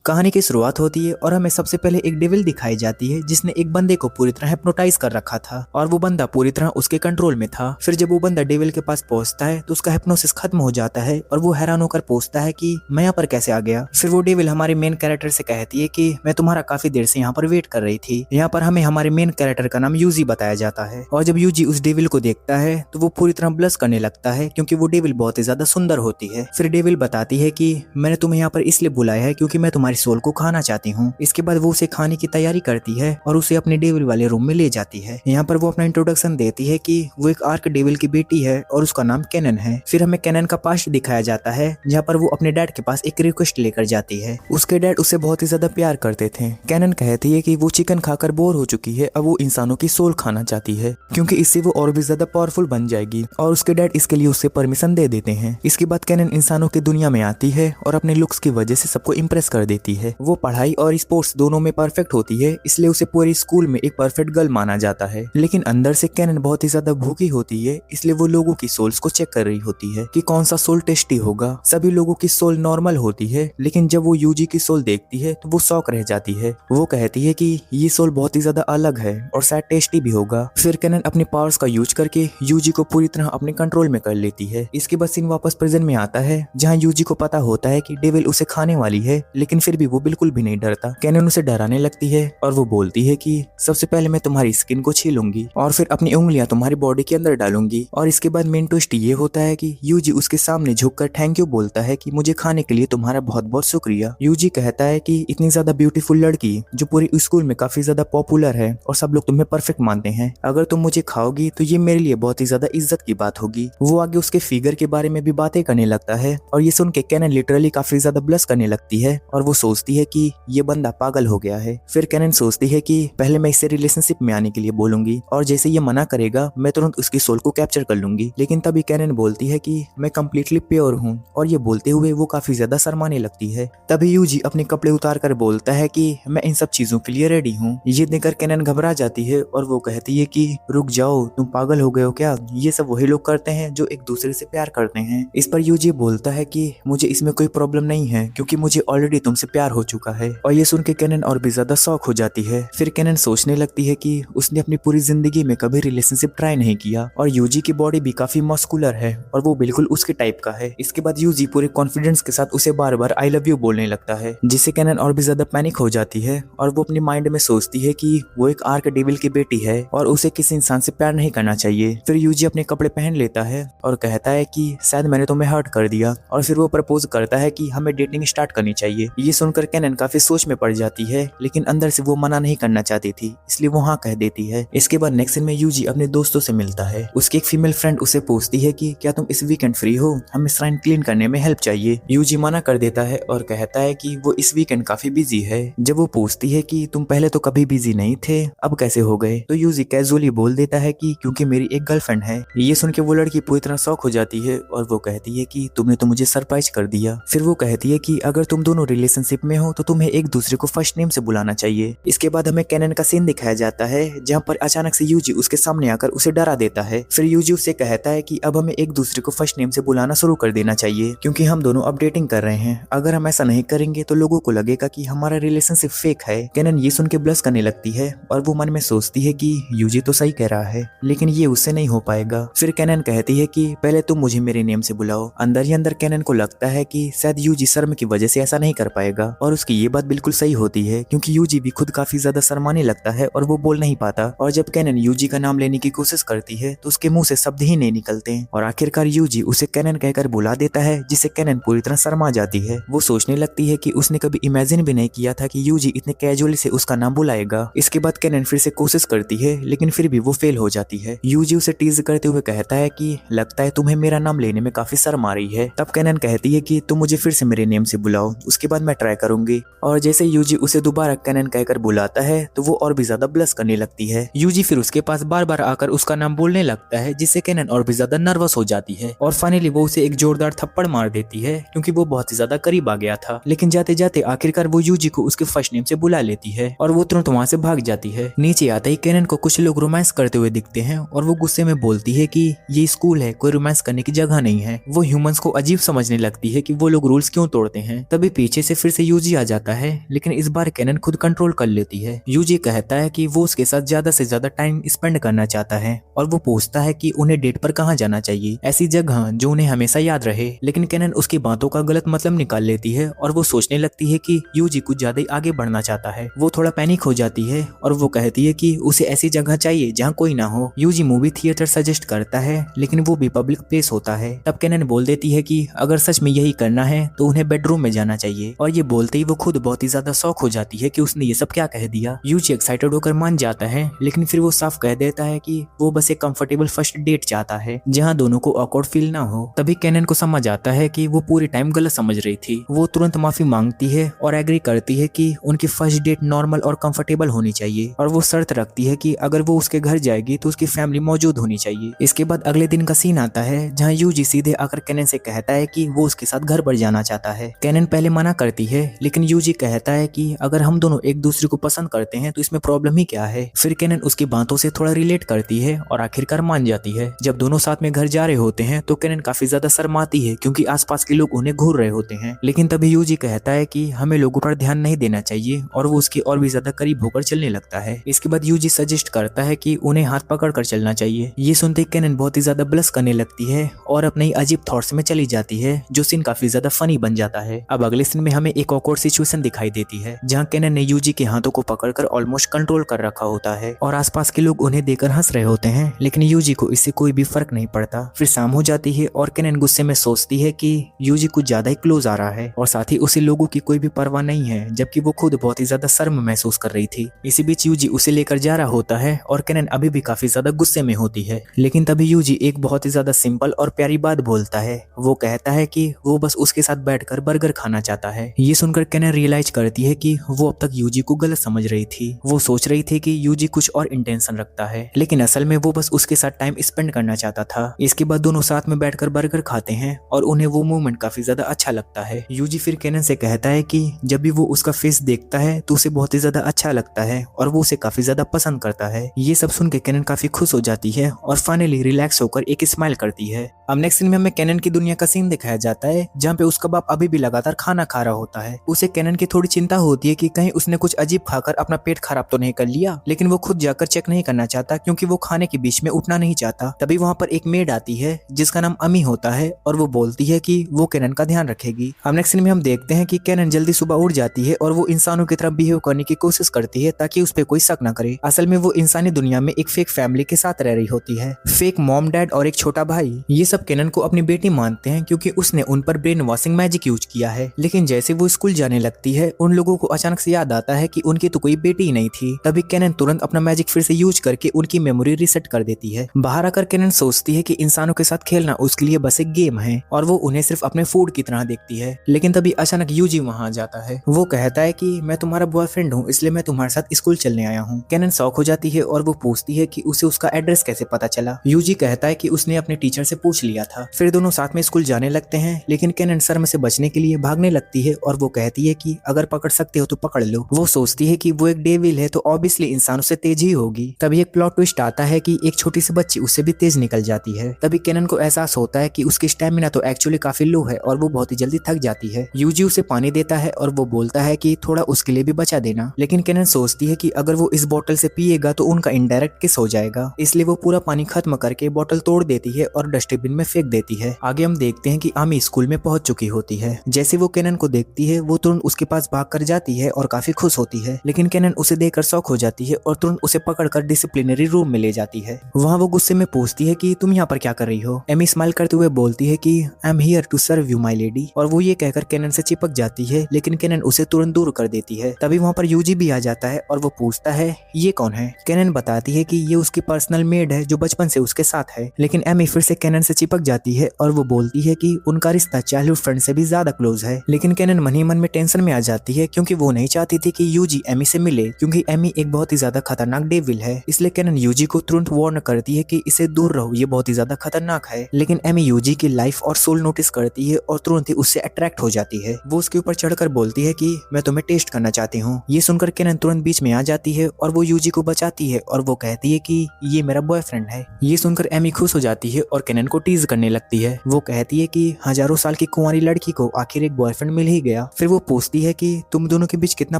कहानी की शुरुआत होती है और हमें सबसे पहले एक डेविल दिखाई जाती है जिसने एक बंदे को पूरी तरह हिप्नोटाइज कर रखा था और वो बंदा पूरी तरह उसके कंट्रोल में था। फिर जब वो बंदा डेविल के पास पहुंचता है तो उसका हिप्नोसिस खत्म हो जाता है और वो हैरान होकर पूछता है कि मैं यहाँ पर कैसे आ गया। फिर वो डेविल हमारे मेन कैरेक्टर से कहती है कि मैं तुम्हारा काफी देर से यहाँ पर वेट कर रही थी। यहाँ पर हमें हमारे मेन कैरेक्टर का नाम यूजी बताया जाता है और जब यूजी उस डेविल को देखता है तो वो पूरी तरह ब्लश करने लगता है क्योंकि वो डेविल बहुत ही ज्यादा सुंदर होती है। फिर डेविल बताती है कि मैंने तुम्हें यहाँ पर इसलिए बुलाया है क्योंकि मैं तुम्हारी सोल को खाना चाहती हूँ। इसके बाद वो उसे खाने की तैयारी करती है और उसे अपने डेविल वाले रूम में ले जाती है। यहाँ पर वो अपना इंट्रोडक्शन देती है कि वो एक आर्क डेविल की बेटी है और उसका नाम कैनन है। फिर हमें कैनन का पास्ट दिखाया जाता है जहाँ पर वो अपने डैड के पास एक रिक्वेस्ट लेकर जाती है। उसके डैड उसे बहुत ही ज्यादा प्यार करते थे। कैनन कहती है कि वो चिकन खाकर बोर हो चुकी है, अब वो इंसानों की सोल खाना चाहती है क्योंकि इससे वो और भी ज्यादा पावरफुल बन जाएगी और उसके डैड इसके लिए उसे परमिशन दे देते हैं। इसके बाद कैनन इंसानों की दुनिया में आती है और अपने लुक्स की वजह से सबको इम्प्रेस कर देती है। वो पढ़ाई और स्पोर्ट्स दोनों में परफेक्ट होती है, इसलिए उसे पूरे स्कूल में एक परफेक्ट गर्ल माना जाता है। लेकिन अंदर से कैनन बहुत ही ज्यादा भूखी होती है, इसलिए वो लोगों की सोल्स को चेक कर रही होती है कि कौन सा सोल टेस्टी होगा। सभी लोगों की सोल नॉर्मल होती है, लेकिन जब वो यूजी की सोल देखती है तो वो शॉक रह जाती है। वो कहती है कि ये सोल बहुत ही ज्यादा अलग है और शायद टेस्टी भी होगा। फिर कैनन अपने पावर्स का यूज करके यूजी को पूरी तरह अपने कंट्रोल में कर लेती है। इसके बाद सीन वापस प्रेजेंट में आता है जहाँ यूजी को पता होता है कि डेविल उसे खाने वाली है, लेकिन फिर भी वो बिल्कुल भी नहीं डरता। कैनन उसे डराने लगती है और वो बोलती है कि सबसे पहले मैं तुम्हारी स्किन को छीलूंगी और फिर अपनी उंगलियां तुम्हारी बॉडी के अंदर डालूंगी। और इसके बाद मेन ट्विस्ट ये होता है कि यूजी उसके सामने झुककर थैंक यू बोलता है कि मुझे खाने के लिए तुम्हारा बहुत बहुत शुक्रिया। यूजी कहता है कि इतनी ज्यादा ब्यूटीफुल लड़की जो पूरी स्कूल में काफी ज्यादा पॉपुलर है और सब लोग तुम्हें परफेक्ट मानते हैं, अगर तुम मुझे खाओगी तो ये मेरे लिए बहुत ही ज्यादा इज्जत की बात होगी। वो आगे उसके फिगर के बारे में भी बातें करने लगता है और ये सुन के कैनन लिटरली काफी ज्यादा ब्लश करने लगती है और वो सोचती है कि ये बंदा पागल हो गया है। फिर कैनन सोचती है कि पहले मैं इससे रिलेशनशिप में आने के लिए बोलूंगी और जैसे ये मना करेगा मैं तुरंत उसकी सोल को कैप्चर कर लूंगी। लेकिन तभी कैनन बोलती है कि मैं कम्प्लीटली प्योर हूँ और ये बोलते हुए वो काफी ज्यादा शर्माने लगती है। तभी यूजी अपने कपड़े उतार कर बोलता है कि मैं इन सब चीजों के लिए रेडी हूँ। ये देखकर कैनन घबरा जाती है और वो कहती है कि रुक जाओ, तुम पागल हो गए हो क्या? ये सब वही लोग करते हैं जो एक दूसरे से प्यार करते हैं। इस पर यूजी बोलता है कि मुझे इसमें कोई प्रॉब्लम नहीं है क्योंकि मुझे ऑलरेडी तुमसे प्यार हो चुका है। और ये सुन के कैनन और भी ज्यादा शॉक हो जाती है। फिर कैनन सोचने लगती है कि उसने अपनी पूरी जिंदगी में कभी रिलेशनशिप ट्राई नहीं किया और यूजी की बॉडी भी काफी मस्कुलर है और वो बिल्कुल उसके टाइप का है। इसके बाद यूजी पूरे कॉन्फिडेंस के साथ उसे बार बार आई लव यू बोलने लगता है, जिससे कैनन और भी ज्यादा पैनिक हो जाती है और वो अपने माइंड में सोचती है कि वो एक आर्क डेविल की बेटी है और उसे किसी इंसान से प्यार नहीं करना चाहिए। फिर यूजी अपने कपड़े पहन लेता है और कहता है कि शायद मैंने तुम्हें हर्ट कर दिया और फिर वो प्रपोज करता है कि हमें डेटिंग स्टार्ट करनी चाहिए। ये सुनकर कैनन काफी सोच में पड़ जाती है, लेकिन अंदर से वो मना नहीं करना चाहती थी, इसलिए वो हाँ कह देती है। इसके बाद नेक्स्ट सीन में यूजी अपने दोस्तों से मिलता है। उसकी एक फीमेल फ्रेंड उसे पूछती है कि क्या तुम इस वीकेंड फ्री हो, हमें श्राइन क्लीन करने में हेल्प चाहिए। यूजी मना कर देता है और कहता है कि वो इस वीकेंड काफी बिजी है। जब वो पूछती है कि तुम पहले तो कभी बिजी नहीं थे, अब कैसे हो गए, तो यूजी कैजुअली बोल देता है कि क्योंकि मेरी एक गर्लफ्रेंड है। ये सुन के वो लड़की पूरी तरह शॉक हो जाती है और वो कहती है कि तुमने तो मुझे सरप्राइज कर दिया। फिर वो कहती है कि अगर तुम दोनों रिलेशनशिप में हो तो तुम्हें एक दूसरे को फर्स्ट नेम से बुलाना चाहिए। इसके बाद हमें कैनन का सीन दिखाया जाता है जहाँ पर अचानक से यूजी उसके सामने आकर उसे डरा देता है। फिर यूजी उससे कहता है कि अब हमें एक दूसरे को फर्स्ट नेम से बुलाना शुरू कर देना चाहिए क्योंकि हम दोनों अब डेटिंग कर रहे हैं। अगर हम ऐसा नहीं करेंगे तो लोगों को लगेगा कि हमारा रिलेशनशिप फेक है। कैनन ये सुन के ब्लश करने लगती है और वो मन में सोचती है कि यूजी तो सही कह रहा है, लेकिन ये उससे नहीं हो पाएगा। फिर कैनन कहती है कि पहले तुम मुझे मेरे नेम से बुलाओ। अंदर ही अंदर कैनन को लगता है कि शायद यूजी शर्म की वजह से ऐसा नहीं कर पाएगा और उसकी ये बात बिल्कुल सही होती है क्योंकि यूजी भी खुद काफी ज्यादा शर्माने लगता है और वो बोल नहीं पाता। और जब कैनन यूजी का नाम लेने की कोशिश करती है तो उसके मुंह से शब्द ही नहीं निकलते और आखिरकार यूजी उसे कैनन कहकर बुला देता है, जिससे कैनन पूरी तरह शर्मा जाती है। वो सोचने लगती है कि उसने कभी इमेजिन भी नहीं किया था कि यूजी इतने कैजुअली से उसका नाम बुलाएगा। इसके बाद कैनन फिर से कोशिश करती है, लेकिन फिर भी वो फेल हो जाती है। यूजी उसे टीज करते हुए कहता है कि लगता है तुम्हें मेरा नाम लेने में काफी शर्म आ रही है। तब कैनन कहती है कि तुम मुझे फिर से मेरे नेम से बुलाओ, उसके बाद मैं ट्राई करूंगी। और जैसे यूजी उसे दोबारा कैनन कहकर बुलाता है तो वो और भी ज्यादा ब्लश करने लगती है। यूजी फिर उसके पास बार बार आकर उसका नाम बोलने लगता है, जिससे कैनन और भी ज्यादा नर्वस हो जाती है और फाइनली वो उसे एक जोरदार थप्पड़ मार देती है क्योंकि वो बहुत ही ज्यादा करीब आ गया था। लेकिन जाते जाते आखिरकार वो यूजी को उसके फर्स्ट नेम से बुला लेती है और वो तुरंत वहाँ से भाग जाती है। नीचे आते ही कैनन को कुछ लोग रोमांस करते हुए दिखते हैं और वो गुस्से में बोलती है कि ये स्कूल है, कोई रोमांस करने की जगह नहीं है। वो ह्यूमंस को अजीब समझने लगती है कि वो लोग रूल्स क्यों तोड़ते हैं। तभी पीछे से फिर फिर से यूजी आ जाता है, लेकिन इस बार कैनन खुद कंट्रोल कर लेती है। यूजी कहता है कि वो उसके साथ ज्यादा से ज्यादा टाइम स्पेंड करना चाहता है और वो पूछता है कि उन्हें डेट पर कहाँ जाना चाहिए, ऐसी जगह जो उन्हें हमेशा याद रहे। लेकिन कैनन उसकी बातों का गलत मतलब निकाल लेती है और वो सोचने लगती है कि यूजी कुछ ज्यादा ही आगे बढ़ना चाहता है। वो थोड़ा पैनिक हो जाती है और वो कहती है कि उसे ऐसी जगह चाहिए जहाँ कोई ना हो। यूजी मूवी थिएटर सजेस्ट करता है, लेकिन वो भी पब्लिक प्लेस होता है। तब कैनन बोल देती है कि अगर सच में यही करना है तो उन्हें बेडरूम में जाना चाहिए, और ये बोलते ही वो खुद बहुत ही ज्यादा शॉक हो जाती है कि उसने ये सब क्या कह दिया। यूजी एक्साइटेड होकर मान जाता है, लेकिन फिर वो साफ कह देता है कि वो बस एक कंफर्टेबल फर्स्ट डेट चाहता है जहाँ दोनों को ऑकवर्ड फील ना हो। तभी कैनन को समझ आता है कि वो पूरी टाइम गलत समझ रही थी। वो तुरंत माफी मांगती है और एग्री करती है कि उनकी फर्स्ट डेट नॉर्मल और कंफर्टेबल होनी चाहिए, और वो शर्त रखती है कि अगर वो उसके घर जाएगी तो उसकी फैमिली मौजूद होनी चाहिए। इसके बाद अगले दिन का सीन आता है जहाँ यूजी सीधे आकर कैनन से कहता है कि वो उसके साथ घर पर जाना चाहता है। कैनन पहले मना करती है, लेकिन यूजी कहता है कि अगर हम दोनों एक दूसरे को पसंद करते हैं तो इसमें प्रॉब्लम ही क्या है। फिर कैनन उसकी बातों से थोड़ा रिलेट करती है और आखिरकार मान जाती है। जब दोनों साथ में घर जा रहे होते हैं तो कैनन काफी ज्यादा शर्माती है क्योंकि आसपास के लोग उन्हें घूर रहे होते हैं, लेकिन तभी यूजी कहता है कि हमें लोगों पर ध्यान नहीं देना चाहिए, और वो उसके और भी ज्यादा करीब होकर चलने लगता है। इसके बाद यूजी सजेस्ट करता है कि उन्हें हाथ पकड़ कर चलना चाहिए। ये सुनते कैनन बहुत ही ज्यादा ब्लश करने लगती है और अपने ही अजीब थॉट्स में चली जाती है, जो सीन काफी ज्यादा फनी बन जाता है। अब अगले सीन में हमें एक ऑकवर्ड सिचुएशन दिखाई देती है जहाँ कैनन ने यूजी के हाथों को पकड़कर ऑलमोस्ट कंट्रोल कर रखा होता है और आसपास के लोग उन्हें देखकर हंस रहे होते हैं, लेकिन यूजी को इससे कोई भी फर्क नहीं पड़ता। फिर शाम हो जाती है और कैनन गुस्से में सोचती है कि यूजी कुछ ज्यादा ही क्लोज आ रहा है और साथ ही उसे लोगों की कोई भी परवाह नहीं है, जबकि वो खुद बहुत ही ज्यादा शर्म महसूस कर रही थी। इसी बीच यूजी उसे लेकर जा रहा होता है और कैनन अभी भी काफी ज्यादा गुस्से में होती है, लेकिन तभी यूजी एक बहुत ही ज्यादा सिंपल और प्यारी बात बोलता है। वो कहता है कि वो बस उसके साथ बैठकर बर्गर खाना चाहता है। ये सुनकर कैनन रियलाइज करती है कि वो अब तक यूजी को गलत समझ रही थी। वो सोच रही थी कि यूजी कुछ और इंटेंशन रखता है, लेकिन असल में वो बस उसके साथ टाइम स्पेंड करना चाहता था। इसके बाद दोनों साथ में बैठकर बर्गर खाते हैं और उन्हें वो मोमेंट काफी ज्यादा अच्छा लगता है। यूजी फिर कैनन से कहता है कि जब भी वो उसका फेस देखता है तो उसे बहुत ही ज्यादा अच्छा लगता है और वो उसे काफी ज्यादा पसंद करता है। ये सब सुन के कैनन काफी खुश हो जाती है और फाइनली रिलैक्स होकर एक स्माइल करती है। अब नेक्स्ट सीन में हमें कैनन की दुनिया का सीन दिखाया जाता है जहाँ पे उसका बाप अभी भी लगातार खाना खा रहा होता है। उसे कैनन की थोड़ी चिंता होती है कि कहीं उसने कुछ अजीब खाकर अपना पेट खराब तो नहीं कर लिया, लेकिन वो खुद जाकर चेक नहीं करना चाहता क्योंकि वो खाने के बीच में उठना नहीं चाहता। तभी वहाँ पर एक मेड आती है जिसका नाम अमी होता है और वो बोलती है कि वो कैनन का ध्यान रखेगी। अब नेक्स्ट सीन में हम देखते हैं कि कैनन जल्दी सुबह उठ जाती है और वो इंसानों की तरह बिहेव करने की कोशिश करती है ताकि उस पर कोई शक न करे। असल में वो इंसानी दुनिया में एक फेक फैमिली के साथ रह रही होती है, फेक मॉम डैड और एक छोटा भाई। ये सब कैनन को अपनी बेटी मानते हैं क्योंकि उसने उन पर ब्रेन वॉशिंग मैजिक यूज किया है। लेकिन जैसे वो स्कूल जाने लगती है उन लोगों को अचानक से याद आता है कि उनकी तो कोई बेटी ही नहीं थी। तभी कैनन तुरंत अपना मैजिक फिर से यूज करके उनकी मेमोरी रीसेट कर देती है। बाहर आकर कैनन सोचती है कि इंसानों के साथ खेलना उसके लिए बस एक गेम है और वो उन्हें सिर्फ अपने फूड की तरह देखती है। लेकिन तभी अचानक यूजी वहाँ आ जाता है। वो कहता है कि मैं तुम्हारा बॉयफ्रेंड हूँ, इसलिए मैं तुम्हारे साथ स्कूल चलने आया हूँ। कैनन शॉक हो जाती है और वो पूछती है कि उसे उसका एड्रेस कैसे पता चला। यूजी कहता है कि उसने अपने टीचर से पूछ लिया था। फिर दोनों साथ में स्कूल जाने लगते हैं, लेकिन कैनन शर्म से बचने के लिए भागने लगती है और वो कहती है कि अगर पकड़ सकते हो तो पकड़ लो। वो सोचती है कि वो एक डेविल है तो ऑब्वियसली इंसानों से तेज ही होगी। तभी एक प्लॉट ट्विस्ट आता है कि एक छोटी सी बच्ची उससे भी तेज निकल जाती है। तभी कैनन को एहसास होता है कि उसकी स्टेमिना तो एक्चुअली काफी लो है और वो बहुत ही जल्दी थक जाती है। यूजी उसे पानी देता है और वो बोलता है कि थोड़ा उसके लिए भी बचा देना, लेकिन कैनन सोचती है कि अगर वो इस बोतल से पिएगा तो उनका इनडायरेक्ट किस हो जाएगा, इसलिए वो पूरा पानी खत्म करके बोतल तोड़ देती है और डस्टबिन में फेंक देती है। आगे हम देखते हैं कि आमी स्कूल में पहुंच चुकी होती है। जैसे वो कैनन को देखती है वो तुरंत उसके पास भाग कर जाती है और काफी खुश होती है, लेकिन कैनन उसे देखकर शॉक हो जाती है और तुरंत उसे पकड़कर डिसिप्लिनरी रूम में ले जाती है। वहाँ वो गुस्से में पूछती है कि तुम यहाँ पर क्या कर रही हो। एमी स्माइल करते हुए बोलती है कि I am here to serve you my lady, और वो ये कहकर कैनन से चिपक जाती है, लेकिन कैनन उसे तुरंत दूर कर देती है। तभी वहाँ पर यूजी भी आ जाता है और वो पूछता है ये कौन है। कैनन बताती है कि ये उसकी पर्सनल मेड है जो बचपन से उसके साथ है, लेकिन एमी फिर से कैनन से चिपक जाती है और वो बोलती है कि उनका रिश्ता चाइल्डहुड फ्रेंड से भी ज्यादा क्लोज है। लेकिन कैनन मन ही मन में टेंशन में आ जाती है क्योंकि वो नहीं चाहती थी कि यूजी एमी से मिले, क्योंकि एमी एक बहुत ही ज्यादा खतरनाक डेविल है। इसलिए कैनन यूजी को तुरंत वार्न करती है कि इसे दूर रहो, ये बहुत ही ज्यादा खतरनाक है। लेकिन एमी यूजी की लाइफ और सोल नोटिस करती है और तुरंत ही उससे अट्रैक्ट हो जाती है। वो उसके ऊपर चढ़कर बोलती है कि मैं तुम्हें टेस्ट करना चाहती हूँ। ये सुनकर कैनन तुरंत बीच में आ जाती है और वो यूजी को बचाती है और वो कहती है कि ये मेरा बॉयफ्रेंड है। ये सुनकर एमी खुश हो जाती है और कैनन को टीज करने लगती है। वो कहती है कि हजारों साल की कुंवारी लड़की को आखिर एक बॉयफ्रेंड मिल ही गया, गया। फिर वो पूछती है कि तुम दोनों के बीच कितना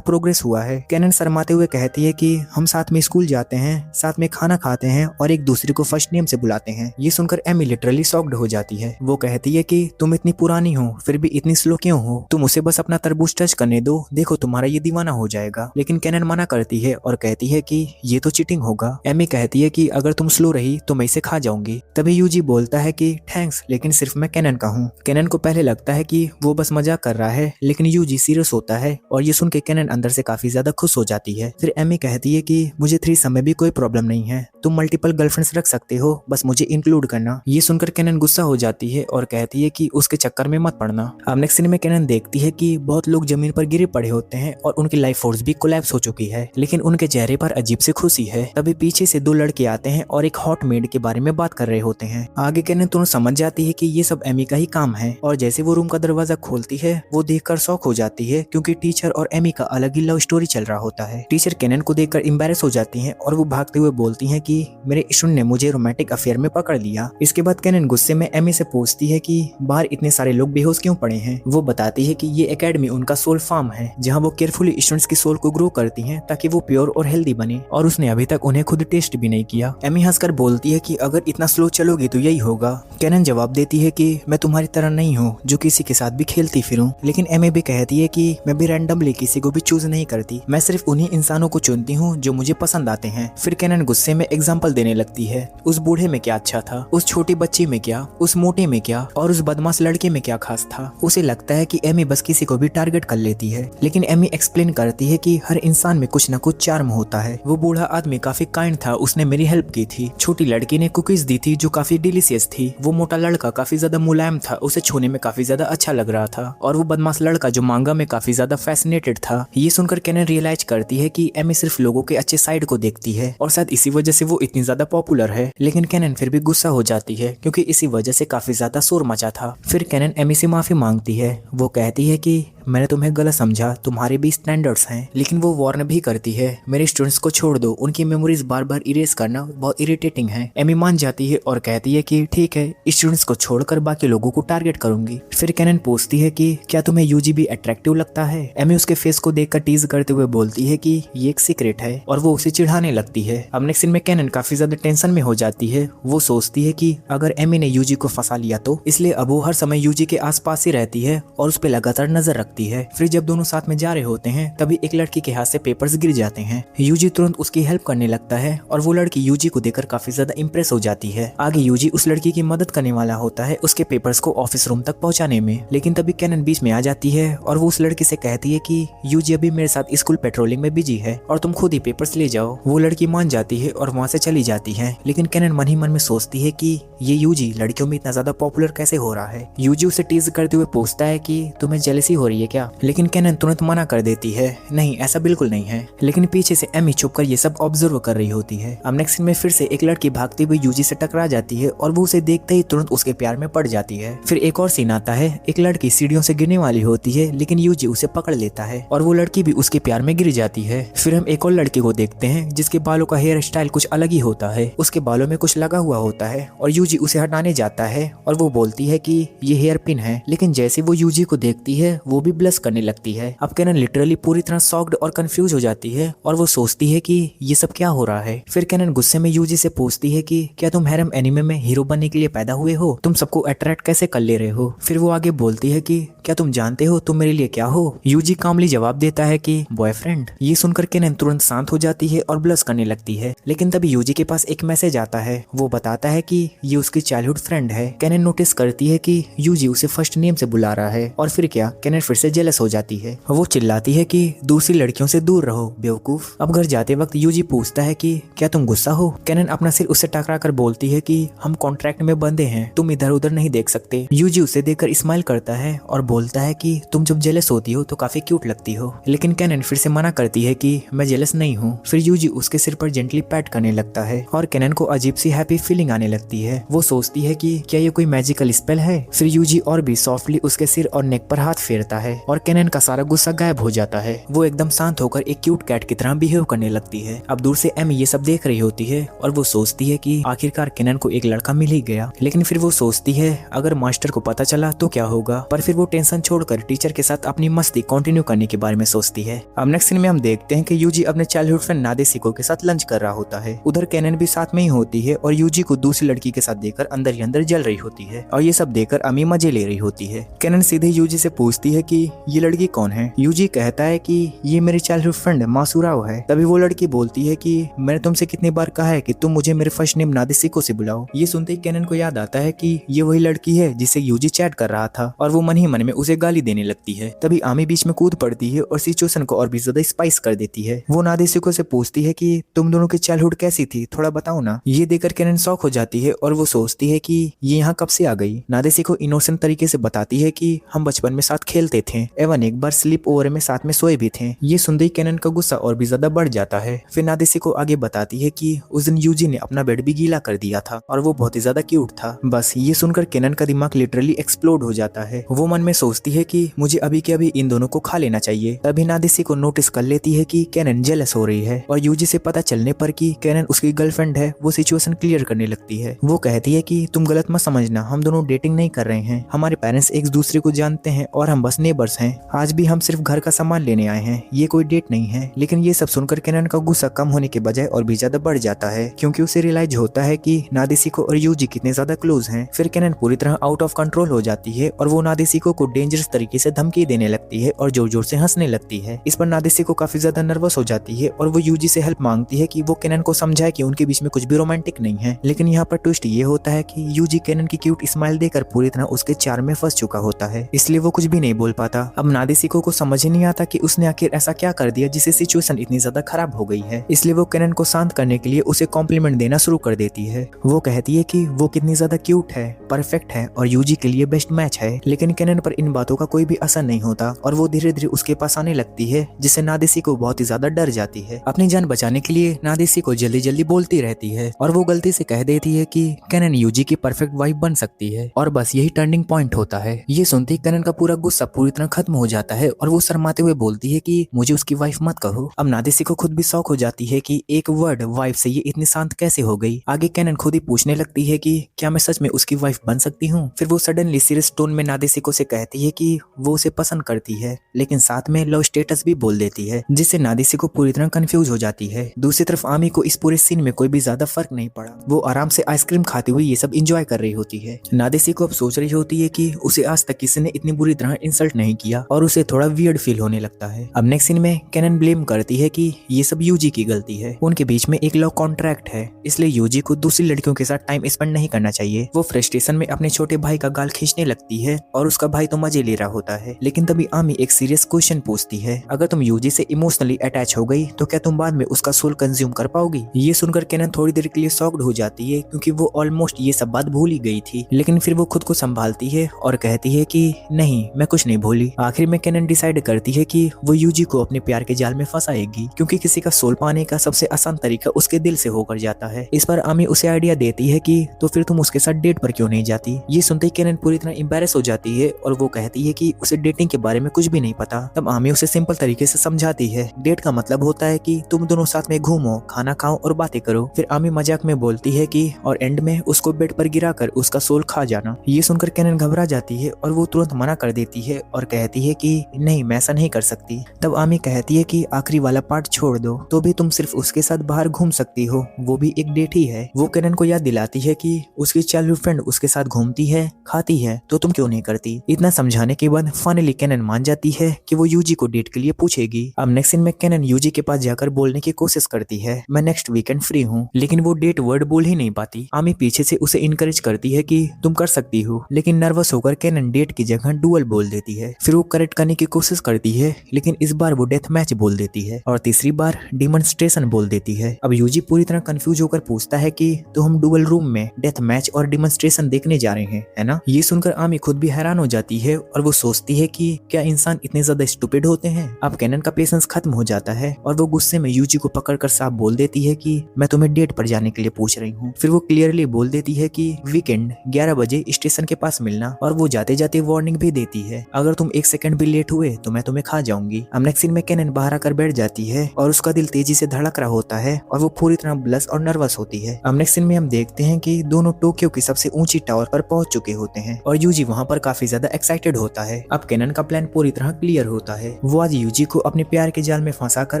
प्रोग्रेस हुआ है। कैनन शर्माते हुए कहती है कि हम साथ में स्कूल जाते हैं, साथ में खाना खाते हैं और एक दूसरे को फर्स्ट नेम से बुलाते हैं। ये सुनकर एमी लिटरली शॉक्ड हो जाती है। वो कहती है कि तुम इतनी पुरानी हो फिर भी इतनी स्लो क्यों हो, तुम उसे बस अपना तरबूज टच करने दो, देखो तुम्हारा ये दीवाना हो जाएगा। लेकिन कैनन मना करती है और कहती है कि ये तो चीटिंग होगा। एमी कहती है कि अगर तुम स्लो रही तो मैं इसे खा जाऊंगी। तभी यूजी बोलता है कि थैंक्स, लेकिन सिर्फ मैं कैनन का हूँ। कैनन को पहले लगता है कि वो बस मजाक कर रहा है, लेकिन यूजी सीरियस होता है और ये सुन के कैनन अंदर से काफी ज्यादा खुश हो जाती है। फिर एमी कहती है कि मुझे थ्रीसम में भी कोई प्रॉब्लम नहीं है, तुम मल्टीपल गर्लफ्रेंड्स रख सकते हो, बस मुझे इंक्लूड करना। ये सुनकर कैनन गुस्सा हो जाती है और कहती है कि उसके चक्कर में मत पड़ना। अब नेक्स्ट सीन में कैनन देखती है कि बहुत लोग जमीन पर गिरे पड़े होते हैं और उनकी लाइफ फोर्स भी कोलैप्स हो चुकी है, लेकिन उनके चेहरे पर अजीब सी खुशी है। तभी पीछे से दो लड़के आते हैं और एक हॉट मेड के बारे में बात कर रहे होते हैं। आगे कैनन तुरंत समझ जाती है कि ये सब एमी का ही काम है और जैसे वो रूम का दरवाजा खोलती है वो देखकर शॉक हो जाती है, क्योंकि टीचर और एमी का अलग ही लव स्टोरी चल रहा होता है। टीचर कैनन को देखकर एम्बैरेस हो जाती हैं और वो भागते हुए बोलती हैं कि मेरे स्टूडेंट ने मुझे रोमांटिक अफेयर में पकड़ लिया। इसके बाद कैनन गुस्से में एमी से पूछती है कि बाहर इतने सारे लोग बेहोश क्यों पड़े हैं। वो बताती है कि ये एकेडमी उनका सोल फार्म है, जहाँ वो केयरफुली स्टूडेंट्स की सोल को ग्रो करती हैं ताकि वो प्योर और हेल्दी बने, और उसने अभी तक उन्हें खुद टेस्ट भी नहीं किया। एमी हंसकर बोलती है कि अगर इतना स्लो चलोगी तो यही होगा। कैनन जवाब देती है कि मैं तुम्हारी तरह नहीं हूँ जो किसी के साथ भी खेलती फिरूं, लेकिन एमी भी कहती है कि मैं भी रैंडमली किसी को भी चूज नहीं करती, मैं सिर्फ उन्हीं इंसानों को चुनती हूँ जो मुझे पसंद आते हैं। फिर कैनन गुस्से में एग्जाम्पल देने लगती है, उस बूढ़े में क्या अच्छा था, उस छोटी बच्ची में क्या, उस मोटे में क्या, और उस बदमाश लड़के में क्या खास था। उसे लगता है कि एमी बस किसी को भी टारगेट कर लेती है, लेकिन एमी एक्सप्लेन करती है कि हर इंसान में कुछ न कुछ चार्म होता है। वो बूढ़ा आदमी काफी काइंड था, उसने मेरी हेल्प की थी। छोटी लड़की ने कुकीज दी थी जो काफी डिलीशियस थी। वो मोटा लड़का काफी ज्यादा मुलायम था, उसे छूने में काफी ज्यादा अच्छा लग रहा था। और वो बदमाश लड़का जो मांगा में काफी ज्यादा फैसिनेटेड था। ये सुनकर कैनन रियलाइज करती है कि एमी सिर्फ लोगों के अच्छे साइड को देखती है और शायद इसी वजह से वो इतनी ज्यादा पॉपुलर है। लेकिन कैनन फिर भी गुस्सा हो जाती है क्योंकि इसी वजह से काफी ज्यादा शोर मचा था। फिर कैनन एमी से माफी मांगती है। वो कहती है कि मैंने तुम्हें गलत समझा, तुम्हारे भी स्टैंडर्ड्स हैं। लेकिन वो वार्न भी करती है, मेरे स्टूडेंट्स को छोड़ दो, उनकी मेमोरीज बार बार इरेज करना बहुत इरिटेटिंग है। एमी मान जाती है और कहती है कि ठीक है, स्टूडेंट्स को छोड़कर बाकी लोगों को टारगेट करूंगी। फिर कैनन पूछती है कि क्या तुम्हें यूजी भी अट्रैक्टिव लगता है। एमी उसके फेस को देखकर टीज करते हुए बोलती है कि ये एक सीक्रेट है और वो उसे चिढ़ाने लगती है। अब नेक्स्ट सीन में कैनन काफी ज्यादा टेंशन में हो जाती है। वो सोचती है कि अगर एमी ने यूजी को फंसा लिया तो, इसलिए अब वो हर समय यूजी के आसपास ही रहती है और उस पर लगातार नजर रखती है। फिर जब दोनों साथ में जा रहे होते हैं तभी एक लड़की के हाथ से पेपर्स गिर जाते हैं। यूजी तुरंत उसकी हेल्प करने लगता है और वो लड़की यूजी को देखकर काफी ज्यादा इंप्रेस हो जाती है। आगे यूजी उस लड़की की मदद करने वाला होता है उसके पेपर्स को ऑफिस रूम तक पहुंचाने में, लेकिन तभी कैनन बीच में आ जाती है और वो उस लड़की से कहती है कि यूजी अभी मेरे साथ स्कूल पेट्रोलिंग में बिजी है और तुम खुद ही पेपर्स ले जाओ। वो लड़की मान जाती है और वहाँ से चली जाती है, लेकिन कैनन मन ही मन में सोचती है कि ये यूजी लड़कियों में इतना ज्यादा पॉपुलर कैसे हो रहा है। यूजी उसे टीज करते हुए पूछता है कि तुम्हें जेलसी हो रही है क्या, लेकिन कैनन तुरंत मना कर देती है, नहीं ऐसा बिल्कुल नहीं है। लेकिन पीछे से एमी छुपकर ये सब ऑब्जर्व कर रही होती है। अब नेक्स्ट सीन में फिर से एक लड़की भागती हुई यूजी से टकरा जाती है और वो उसे देखते ही तुरंत उसके प्यार में पड़ जाती है। फिर एक और सीन आता है, एक लड़की सीढ़ियों से गिरने वाली होती है लेकिन यूजी उसे पकड़ लेता है और वो लड़की भी उसके प्यार में गिर जाती है। फिर हम एक और लड़की को देखते हैं जिसके बालों का हेयर स्टाइल कुछ अलग ही होता है, उसके बालों में कुछ लगा हुआ होता है और यूजी उसे हटाने जाता है और वो बोलती है कि ये हेयर पिन है, लेकिन जैसे वो यूजी को देखती है वो भी ब्लश करने लगती है। अब कैनन लिटरली पूरी तरह शॉक्ड और कंफ्यूज हो जाती है और वो सोचती है कि ये सब क्या हो रहा है। फिर कैनन गुस्से में यूजी से पूछती है कि क्या तुम हैरम एनिमे में हीरो बनने के लिए पैदा हुए हो, तुम सबको अट्रैक्ट कैसे कर ले रहे हो। फिर वो आगे बोलती है कि क्या तुम जानते हो तुम मेरे लिए क्या हो। यूजी कामली जवाब देता है कि बॉयफ्रेंड। ये सुनकर कैनन तुरंत शांत हो जाती है और ब्लश करने लगती है, लेकिन तभी यूजी के पास एक मैसेज आता है। वो बताता है कि ये उसकी चाइल्डहुड फ्रेंड है। कैनन नोटिस करती है कि यूजी उसे फर्स्ट नेम से बुला रहा है और फिर क्या, कैनन फिर से जेलस हो जाती है। वो चिल्लाती है कि दूसरी लड़कियों से दूर रहो बेवकूफ। अब घर जाते वक्त यूजी पूछता है कि क्या तुम गुस्सा हो। कैनन अपना सिर उससे टकरा कर बोलती है कि हम कॉन्ट्रैक्ट में बंधे हैं, तुम इधर उधर नहीं देख सकते। यूजी उसे देखकर स्माइल करता है और बोलता है कि तुम जब जेलस होती हो तो काफी क्यूट लगती हो, लेकिन कैनन फिर से मना करती है कि मैं जेलस नहीं हूँ। फिर यूजी उसके सिर पर जेंटली पैट करने लगता है और कैनन को अजीब सी हैप्पी फीलिंग आने लगती है। वो सोचती है कि क्या ये कोई मैजिकल स्पेल है। फिर यूजी और भी सॉफ्टली उसके सिर और नेक पर हाथ फेरता है है और केनन का सारा गुस्सा गायब हो जाता है। वो एकदम शांत होकर एक क्यूट कैट की तरह बिहेव करने लगती है। अब दूर से एमी ये सब देख रही होती है और वो सोचती है कि आखिरकार केनन को एक लड़का मिल ही गया। लेकिन फिर वो सोचती है अगर मास्टर को पता चला तो क्या होगा, पर फिर वो टेंशन छोड़कर टीचर के साथ अपनी मस्ती कंटिन्यू करने के बारे में सोचती है। अब नेक्स्ट सीन में हम देखते हैं कि यूजी अपने चाइल्डहुड फ्रेंड नादेसिको के साथ लंच कर रहा होता है। उधर केनन भी साथ में ही होती है और यूजी को दूसरी लड़की के साथ देखकर अंदर ही अंदर जल रही होती है और ये सब देखकर अमी मजे ले रही होती है। केनन सीधे यूजी से पूछती है कि ये लड़की कौन है। यूजी कहता है कि ये मेरी चाइल्डहुड फ्रेंड मासुराओ है। तभी वो लड़की बोलती है कि मैंने तुमसे कितनी बार कहा है कि तुम मुझे मेरे फर्स्ट नेम नादेसिको से बुलाओ। ये सुनते ही केनन को याद आता है कि ये वही लड़की है जिससे यूजी चैट कर रहा था और वो मन ही मन में उसे गाली देने लगती है। तभी आमी बीच में कूद पड़ती है और सिचुएशन को और भी ज्यादा स्पाइस कर देती है। वो नादेसिको से पूछती है कि तुम दोनों की चाइल्डहुड कैसी थी, थोड़ा बताओ ना। ये देखकर केनन शॉक हो जाती है और वो सोचती है कि ये यहाँ कब से आ गई। नादेसिको इनोसेंट तरीके से बताती है कि हम बचपन में साथ खेलते थे एवं एक बार स्लीप ओवर में साथ में सोए भी थे। ये सुनते ही केनन का गुस्सा और भी ज्यादा बढ़ जाता है। फिर नादेसिको आगे बताती है कि उस दिन यूजी ने अपना बेड भी गीला कर दिया था और वो बहुत ही ज्यादा क्यूट था। बस ये सुनकर केनन का दिमाग लिटरली एक्सप्लोड हो जाता है। वो मन में सोचती है कि मुझे अभी के अभी इन दोनों को खा लेना चाहिए। तभी नादेसिको नोटिस कर लेती है कि केनन जेलस हो रही है और यूजी से पता चलने पर कि केनन उसकी गर्लफ्रेंड है, वो सिचुएशन क्लियर करने लगती है। वो कहती है कि तुम गलत मत समझना, हम दोनों डेटिंग नहीं कर रहे हैं। हमारे पेरेंट्स एक दूसरे को जानते हैं और हम बस नेबर्स हैं। आज भी हम सिर्फ घर का सामान लेने आए हैं, ये कोई डेट नहीं है। लेकिन ये सब सुनकर केनन का गुस्सा कम होने के बजाय और भी ज्यादा बढ़ जाता है, क्योंकि उसे रियलाइज होता है कि नादेसिको और यूजी कितने ज्यादा क्लोज हैं। फिर केनन पूरी तरह आउट ऑफ कंट्रोल हो जाती है और वो नादेसिको को डेंजरस तरीके से धमकी देने लगती है और जोर जोर से हंसने लगती है। इस पर नादेसिको काफी ज्यादा नर्वस हो जाती है और वो यूजी से हेल्प मांगती है कि वो केनन को समझाए कि उनके बीच में कुछ भी रोमांटिक नहीं है। लेकिन यहाँ पर ट्विस्ट ये होता है कि यूजी केनन की क्यूट स्माइल देकर पूरी तरह उसके चार्म में फंस चुका होता है, इसलिए वो कुछ भी नहीं बोल पाता। अब नादेसिको को समझ ही नहीं आता कि उसने आखिर ऐसा क्या कर दिया जिससे सिचुएशन इतनी ज्यादा खराब हो गई है। इसलिए वो केनन को शांत करने के लिए उसे कॉम्प्लीमेंट देना शुरू कर देती है। वो कहती है कि वो कितनी ज्यादा क्यूट है, परफेक्ट है और यूजी के लिए बेस्ट मैच है। लेकिन केनन पर इन बातों का कोई भी असर नहीं होता और वो धीरे धीरे उसके पास आने लगती है, जिससे नादेसिको बहुत ही ज्यादा डर जाती है। अपनी जान बचाने के लिए नादेसिको जल्दी जल्दी बोलती रहती है और वो गलती से कह देती है कि केनन यूजी की परफेक्ट वाइफ बन सकती है और बस यही टर्निंग पॉइंट होता है। ये सुनते ही केनन का पूरा गुस्सा पूरी तरह खत्म हो जाता है और वो शर्माते हुए बोलती है कि मुझे उसकी वाइफ मत कहो। अब नादेसिको खुद भी शॉक हो जाती है कि एक वर्ड वाइफ से ये इतनी शांत कैसे हो गई। आगे केनन खुद ही पूछने लगती है कि क्या मैं सच में उसकी वाइफ बन सकती हूँ। फिर वो सडनली सीरियस टोन में नादेसिको से कहती है कि वो उसे पसंद करती है, लेकिन साथ में लव स्टेटस भी बोल देती है, जिससे नादेसिको पूरी तरह कंफ्यूज हो जाती है। दूसरी तरफ आमी को इस पूरे सीन में कोई भी ज्यादा फर्क नहीं पड़ा। वो आराम से आइसक्रीम खाते हुए ये सब एंजॉय कर रही होती है। नादेसिको अब सोच रही होती है कि उसे आज तक किसी ने इतनी बुरी तरह इंसल्ट नहीं किया और उसे थोड़ा वियर्ड फील होने लगता है। अब नेक्स्ट सीन में केनन ब्लेम करती है कि ये सब यूजी की गलती है। उनके बीच में एक लव कॉन्ट्रैक्ट है, इसलिए यूजी को दूसरी लड़कियों के साथ टाइम स्पेंड नहीं करना चाहिए। वो फ्रस्ट्रेशन में अपने छोटे भाई का गाल खींचने लगती है और उसका भाई तो मजे ले रहा होता है। लेकिन तभी आमी एक सीरियस क्वेश्चन पूछती है, अगर तुम यूजी से इमोशनली अटैच हो गई तो क्या तुम बाद में उसका सोल कंज्यूम कर पाओगी। ये सुनकर केनन थोड़ी देर के लिए शॉक्ड हो जाती है, क्योंकि वो ऑलमोस्ट ये सब बात भूल ही गई थी। लेकिन फिर वो खुद को संभालती है और कहती है कि नहीं, मैं कुछ नहीं भूली। आखिर में केनन डिसाइड करती है कि वो यूजी को अपने प्यार के जाल में फंसाएगी, क्योंकि किसी का सोल पाने का सबसे आसान तरीका उसके दिल से होकर जाता है। इस पर आमी उसे आइडिया देती है कि तो फिर तुम उसके साथ डेट पर क्यों नहीं जाती। ये सुनते ही केनन पूरी तरह एम्बैरेस हो जाती है और वो कहती है कि उसे डेटिंग के बारे में कुछ भी नहीं पता। तब आमी उसे सिंपल तरीके से समझाती है, डेट का मतलब होता है कि तुम दोनों साथ में घूमो, खाना खाओ और बातें करो। फिर आमी मजाक में बोलती है कि और एंड में उसको बेड पर गिराकर उसका सोल खा जाना। ये सुनकर केनन घबरा जाती है और वो तुरंत मना कर देती है और कहती है कि नहीं, मैं ऐसा नहीं कर सकती। तब आमी कहती है कि आखिरी वाला पार्ट छोड़ दो, तो भी तुम सिर्फ उसके साथ बाहर घूम सकती हो, वो भी एक डेट ही है। वो केनन को याद दिलाती है कि उसकी चाइल्डहुड फ्रेंड उसके साथ घूमती है, खाती है, तो तुम क्यों नहीं करती। इतना समझाने के बाद फाइनली केनन मान जाती है कि वो यूजी को डेट के लिए पूछेगी। अब नेक्स्ट सीन में केनन यूजी के पास जाकर बोलने की कोशिश करती है, मैं नेक्स्ट वीकेंड फ्री हूँ, लेकिन वो डेट वर्ड बोल ही नहीं पाती। आमी पीछे से उसे इनकरेज करती है कि तुम कर सकती हो, लेकिन नर्वस होकर केनन डेट की जगह डुअल बोल देती है। फिर वो करेक्ट करने की कोशिश करती है, लेकिन इस बार वो डेथ मैच बोल देती है और तीसरी बार डिमॉन्स्ट्रेशन बोल देती है। अब यूजी पूरी तरह कंफ्यूज होकर पूछता है कि तो हम डुअल रूम में डेथ मैच और डिमॉन्स्ट्रेशन देखने जा रहे हैं, है ना। ये सुनकर आमी खुद भी हैरान हो जाती है और वो सोचती है कि क्या इंसान इतने ज्यादा स्टूपिड होते हैं। अब केनन का पेशेंस खत्म हो जाता है और वो गुस्से में यूजी को पकड़कर साफ बोल देती है कि मैं तुम्हें डेट पर जाने के लिए पूछ रही हूँ। फिर वो क्लियरली बोल देती है कि वीकेंड 11 बजे स्टेशन के पास मिलना, और वो जाते जाते वार्निंग भी देती है, अगर तुम 1 सेकंड भी लेट हुए तो मैं तुम्हें खा जाऊंगी। अब नेक्स्ट सीन में केनन बाहर आकर बैठ जाती है और उसका दिल तेजी से धड़क रहा होता है और वो पूरी तरह ब्लश और नर्वस होती है। अब नेक्स्ट सीन में हम देखते हैं कि दोनों टोक्यो की सबसे ऊंची टावर पर पहुंच चुके होते हैं और यूजी वहां पर काफी ज्यादा एक्साइटेड होता है। अब केनन का प्लान पूरी तरह क्लियर होता है। वो आज यूजी को अपने प्यार के जाल में फंसाकर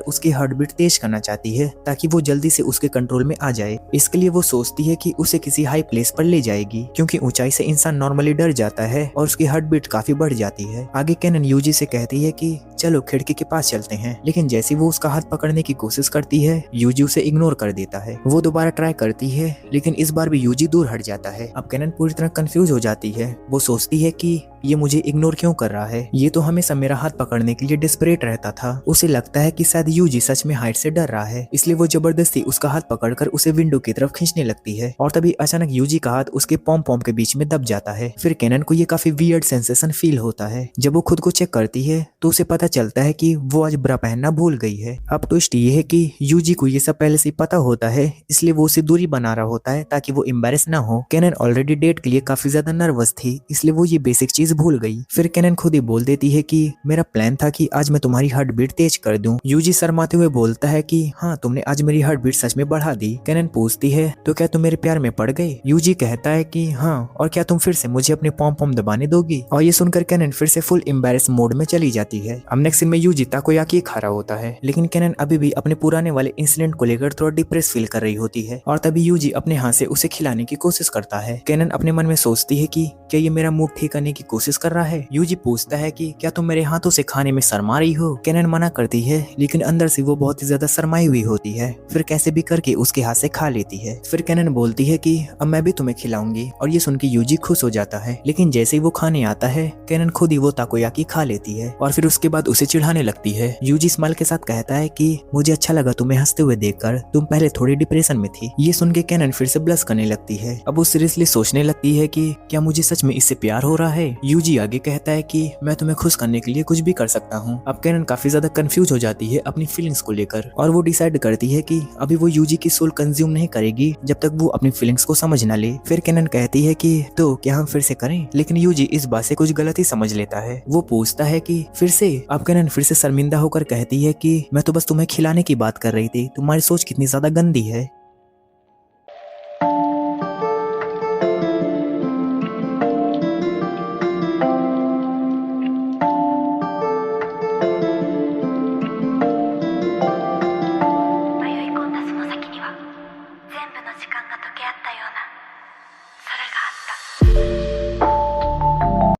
उसकी हार्ट बीट तेज करना चाहती है ताकि वो जल्दी से उसके कंट्रोल में आ जाए। इसके लिए वो सोचती है कि उसे किसी हाई प्लेस पर ले जाएगी क्योंकि ऊंचाई से इंसान नॉर्मली डर जाता है और उसकी हार्ट बीट काफी बढ़ जाती है। आगे केनन यूजी से कहती है कि चलो खिड़की के पास चलते हैं, लेकिन जैसे वो उसका हाथ पकड़ने की कोशिश करती है यूजी उसे इग्नोर कर देता है। वो दोबारा ट्राई करती है लेकिन इस बार भी यूजी दूर हट जाता है। अब केनन पूरी तरह कंफ्यूज हो जाती है। वो सोचती है कि ये मुझे इग्नोर क्यों कर रहा है, ये तो हमेशा मेरा हाथ पकड़ने के लिए डिस्परेट रहता था। उसे लगता है कि शायद यूजी सच में हाइट से डर रहा है, इसलिए वो जबरदस्ती उसका हाथ पकड़कर उसे विंडो की तरफ खींचने लगती है और तभी अचानक यूजी का हाथ उसके पॉम पॉम के बीच में दब जाता है। फिर केनन को ये काफी वियर्ड सेंसेशन फील होता है। जब वो खुद को चेक करती है तो उसे पता चलता है कि वो आज ब्रा पहनना भूल गई है। अब ट्विस्ट ये है कि यूजी को ये सब पहले से पता होता है, इसलिए वो उसे दूरी बना रहा होता है ताकि वो एम्बैरेस ना हो। केनन ऑलरेडी डेट के लिए काफी ज्यादा नर्वस थी, इसलिए वो ये बेसिक चीज भूल गई। फिर केनन खुद ही बोल देती है कि मेरा प्लान था कि आज मैं तुम्हारी हार्ट बीट तेज कर दूं। यूजी शर्माते हुए बोलता है कि हाँ, तुमने आज मेरी हार्ट बीट सच में बढ़ा दी। केनन पूछती है तो क्या तुम मेरे प्यार में पड़ गए? यूजी कहता है कि हाँ, और क्या तुम फिर से मुझे अपने पॉम पॉम दबाने दोगी? और ये सुनकर केनन फिर से फुल एम्बैरेस मोड में चली जाती है। अब नेक्स्ट सीन में यूजी ताकोयाकी खा रहा होता है, लेकिन केनन अभी भी अपने पुराने वाले इंसिडेंट को लेकर थोड़ा डिप्रेस फील कर रही होती है और तभी यूजी अपने हाथ से उसे खिलाने की कोशिश करता है। केनन अपने मन में सोचती है कि क्या ये मेरा मूड ठीक करने की कोशिश कर रहा है? यूजी पूछता है कि क्या तुम मेरे हाथों से खाने में शर्मा रही हो? केनन मना करती है, लेकिन अंदर से वो बहुत ही ज्यादा शर्माई हुई होती है। फिर कैसे भी करके उसके हाथ से खा लेती है। फिर केनन बोलती है कि अब मैं भी तुम्हें खिलाऊंगी और ये सुन के यूजी खुश हो जाता है। लेकिन जैसे ही वो खाने आता है केनन खुद ही वो ताकोयाकी खा लेती है और फिर उसके बाद उसे चिढ़ाने लगती है। यूजी स्माइल के साथ कहता है कि मुझे अच्छा लगा तुम्हें हंसते हुए देखकर, तुम पहले थोड़ी डिप्रेशन में थी। ये सुन के केनन फिर से ब्लश करने लगती है। अब वो सीरियसली सोचने लगती है कि क्या मुझे सच में इससे प्यार हो रहा है। यूजी आगे कहता है कि मैं तुम्हें खुश करने के लिए कुछ भी कर सकता हूँ। अब केनन काफी ज्यादा कंफ्यूज हो जाती है अपनी फीलिंग्स को लेकर और वो डिसाइड करती है कि अभी वो यूजी की सोल कंज्यूम नहीं करेगी जब तक वो अपनी फीलिंग्स को समझ ना ले। फिर केनन कहती है कि तो क्या हम फिर से करें, लेकिन यूजी इस बात से कुछ गलत ही समझ लेता है। वो पूछता है कि फिर से? अब केनन फिर से शर्मिंदा होकर कहती है कि मैं तो बस तुम्हें खिलाने की बात कर रही थी, तुम्हारी सोच कितनी ज्यादा गंदी है।